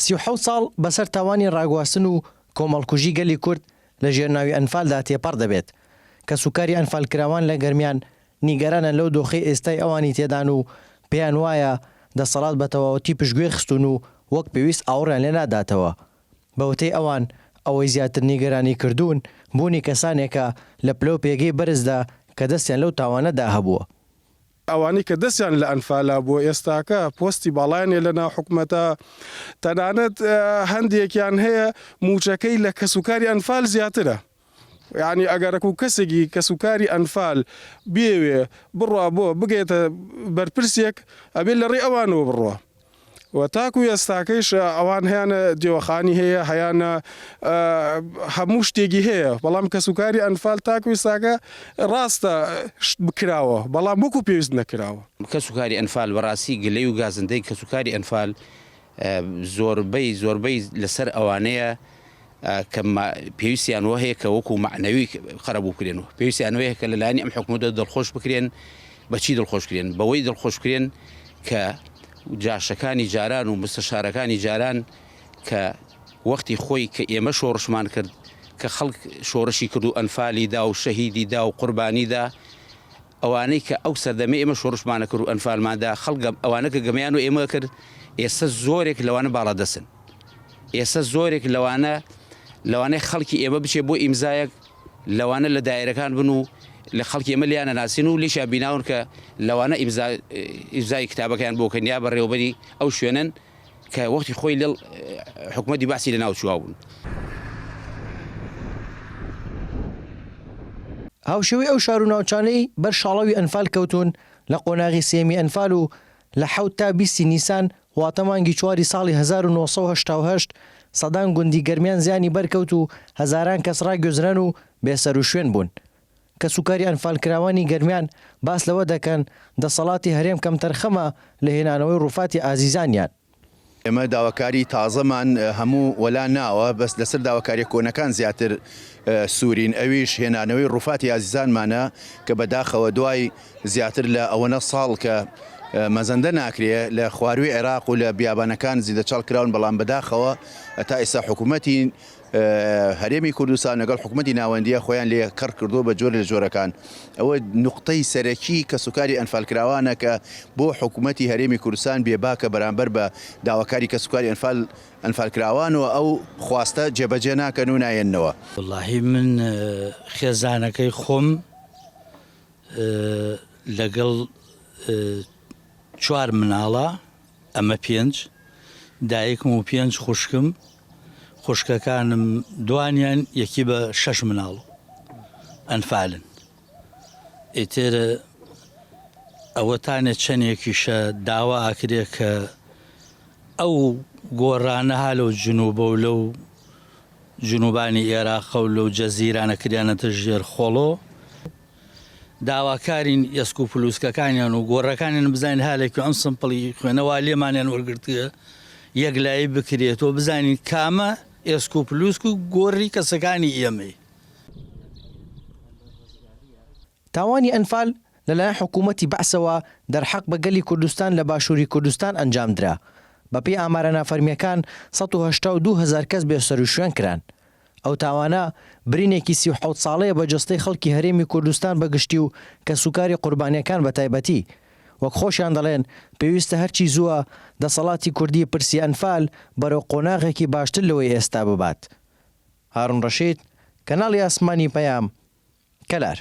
سیحەوت ساڵ بەسەر تاوانی ڕاگواستن و کۆمەڵکوژی گەلی کورد لە ژێرناوی ئەنفالدا تێپەڕ دەبێت کە سوکاری ئەنفالکراوان لە گەرمیان نیگەرانە لەو دۆخەی ئێستای ئەوانی تێدان و پێیان وایە دەسەڵات بە تەواوەتی پشتگوێ خستون و وەک پێویست ئاوڕیان لێ ناداتەوە. بەوتەی ئەوان ئەوەی زیاتر نیگەرانی کردوون بوونی کەسانێکە لە پلە و پێگەی بەرزدا کە دەستیان لەو تاوانەدا هەبووە. ئەوانی کە دەستیان لە ئەنفالا بۆ ئێستاکە پۆستی باڵایانێ لە ناو حکومەتە تەنانەت هەندێکیان هەیە موچەکەی لە کەسوکاری ئەنفال زیاترە. یعنی ئەگەرەک و کەسێکی کەسوکاری ئەنفال بێوێ بڕوا بۆ بگێتە بەرپرسێک ئەبێت لە ڕێ ئەوانەوە بڕوە. و تاکو ئێستاکەیش ئەوان هیانە دێوەخانی هەیە هەیانە هەموو شتێکی هەیە بەڵام کەسوکاری ئەنفال تاکو ئێستاکە ڕاستە بکراوە بەڵام وەکو پێویست نەکراوە. کەسوکاری ئەنفال بەڕاستی گلەی و گازندەی کەسوکاری ئەنفال زۆربەی لەسەر ئەوانەیە کە پێویستیانەوە هەیە کە وەکو معنەوی خەرەبوو بکرێنەوە پێویستیانەوە هەیە کە لەلایەنی ئەم حکومەتە دڵخۆش بکرێن بەچی دڵخۆش کرێن بەوەی دڵخۆش کرێن کە جاشەکانی جاران و مستەشارەکانی جاران کە وەختی خۆی کە ئێمە شۆڕشمان کرد کە خەڵک شۆڕشی کرد و ئەنفالی دا و شەهیدی دا و قوربانی دا ئەوانەی کە ئەو سەردەمە ئێمە شۆڕشمانە کرد و ئەنفالماندا خەڵک ئەوانە کە گەمەیان و ئێمە کرد ئێستا زۆرێک لەوانە باڵادەسن ئێستا زۆرێک لەوانەی خەڵکی ئێمە بچێ بۆ ئیمزایەک لەوانە لە دایرەکان بن و لە خەڵکی ئێمە لیانە ناسین و لیشا بیناون کە لەوانە ئیمزای کتابەکەیان بۆ کەنیا بەڕێوەبەری ئەو شوێنن کە وەختی خۆی لەڵ حکومەتی باسی لە ناو چواو بوون. هاوشێوەی ئەو شار و ناوچانەی بەر شاڵەوی ئەنفال کەوتون لە قۆناغی سێمی ئەنفال و لە 7 تا 20 نیسان واتە مانگی 4 ساڵی 1970 سەدان گوندی گەرمیان زیانی بەرکەوت و هەزاران کەس ڕاگوێزران و بێسەر و شوێن بوون. کە سوکاری ئەنفالکراوانی گەرمیان باس لەوە دەکەن دەسەڵاتی هەرێم کەم تەرخەمە لە هێنانەوەی ڕووفاتی ئازیزانیان. ئێمە داواکاری تازەمان هەموو وەلا ناوە بەس لەسەر داواکاری کۆنەکان زیاتر سوورین ئەویش هێنانەوەی ڕووفاتی ئازیزانمانە کە بەداخەوە دوای زیاتر لە ئەوەنە ساڵ کە مەزەندە ناکرێ لە خواروی عێراق و لە بیابانەکان زیدە چاڵ کراون بەڵام بەداخەوە تا ئێستا حکوومەتی هەرێمی کوردستان لەگەڵ حکوومەتی ناوەندیە خۆیان لێ کڕ کردووە بە جۆر لە جۆرەکان ئەوە نقطەی سەرەکی کە سوکاری ئەنفالکراوانە کە بۆ حکوومەتی هەرێمی کوردستان بێباکە بەرامبەر بە داواکاری کە سوکاری ئەنفالکراوانەوە ئەو خواستە جێبەجێ ناکەن و نایەنەوە. وەڵاهی من خێزانەکەی خۆم لەگەڵ 4 مناڵە ئەمە 5 دایکم و 5 خوشکم خوشکەکانم دوانیان یەکی بە 6 مناڵ ئەنفالن ئیتر ئەوەتانێت چەندێکیشە داوا ئاکرێ کە ئەو گۆڕانە ها لەو جنوبە و لەو جنوبانی عێراق و لەو جەزیرانە کریانەتە ژێر خۆڵۆ داواکارین ئێسک و پلووسکەکانیان و گۆڕەکانیان بزانین هالێکی ئەم سمپڵی خوێنەوە لێمانیان وەرگرتووە یەکلایی بکرێتەوە بزانین کامە ئێسک و پلووسک و گۆڕی کەسەکانی ئێمەی. تاوانی ئەنفال لەلایەن حکوومەتی بەعسەوە دەرحەق بە گەلی کوردستان لە باشووری کوردستان ئەنجامدرا بەپێی ئامارە نافەرمیەکان 182,000 کەس بێسەر و شوێن کران. ئەو تاوانە برینێکی 37 ساڵەیە بە جستەی خەڵکی هەرێمی کوردستان بەگشتی و کە سوکاری قوربانیەکان بە تایبەتی وەک خۆشیان دەڵێن پێویستە هەرچی زووە دەسەڵاتی کوردی پرسی ئەنفال بەرەو قۆناغێکی باشتر لەوەی ئێستا ببات. هارون ڕەشید، کەناڵی ئاسمانی پەیام، کەلار.